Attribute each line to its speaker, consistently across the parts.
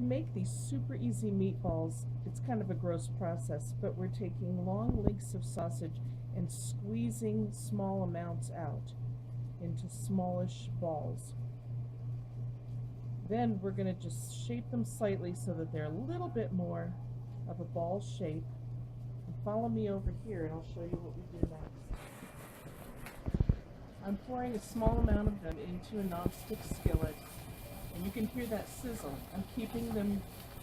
Speaker 1: make these super easy meatballs, it's kind of a gross process, but we're taking long lengths of sausage and squeezing small amounts out into smallish balls. Then we're going to just shape them slightly so that they're a little bit more of a ball shape. And follow me over here and I'll show you what we do next. I'm pouring a small amount of them into a nonstick skillet, and you can hear that sizzle. I'm keeping them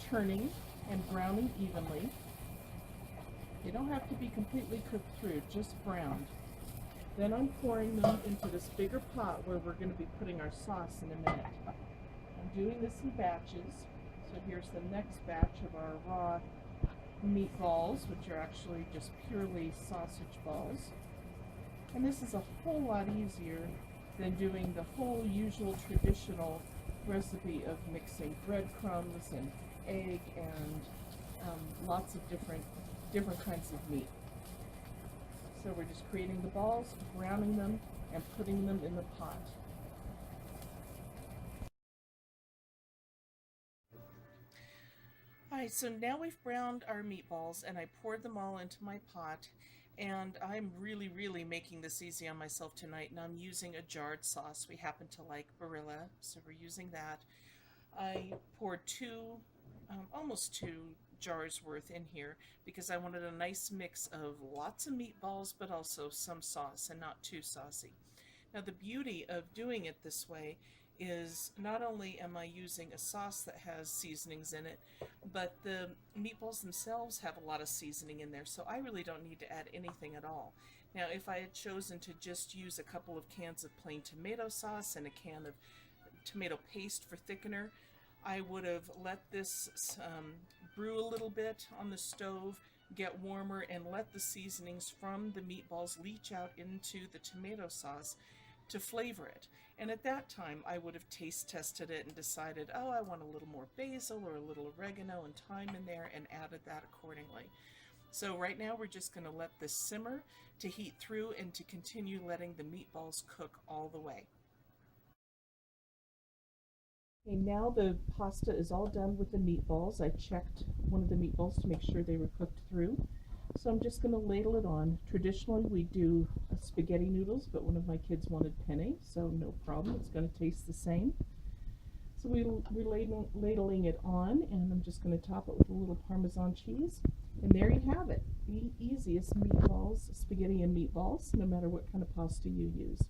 Speaker 1: turning and browning evenly. They don't have to be completely cooked through, just browned. Then I'm pouring them into this bigger pot where we're going to be putting our sauce in a minute. I'm doing this in batches. So here's the next batch of our raw meatballs, which are actually just purely sausage balls. And this is a whole lot easier than doing the whole usual traditional recipe of mixing breadcrumbs and egg and lots of different kinds of meat. So we're just creating the balls, browning them, and putting them in the pot. Alright, so now we've browned our meatballs and I poured them all into my pot, and I'm really making this easy on myself tonight, and I'm using a jarred sauce. We happen to like Barilla, so we're using that. I poured almost two jars worth in here because I wanted a nice mix of lots of meatballs but also some sauce and not too saucy. Now the beauty of doing it this way is not only am I using a sauce that has seasonings in it, but the meatballs themselves have a lot of seasoning in there, so I really don't need to add anything at all. Now if I had chosen to just use a couple of cans of plain tomato sauce and a can of tomato paste for thickener, I would have let this brew a little bit on the stove, get warmer, and let the seasonings from the meatballs leach out into the tomato sauce to flavor it. And at that time I would have taste tested it and decided, oh, I want a little more basil or a little oregano and thyme in there, and added that accordingly. So right now we're just going to let this simmer to heat through and to continue letting the meatballs cook all the way. Okay, now the pasta is all done with the meatballs. I checked one of the meatballs to make sure they were cooked through. So I'm just going to ladle it on. Traditionally we do spaghetti noodles, but one of my kids wanted penne, so no problem, it's going to taste the same. So we're ladling it on, and I'm just going to top it with a little Parmesan cheese. And there you have it, the easiest meatballs, spaghetti and meatballs, no matter what kind of pasta you use.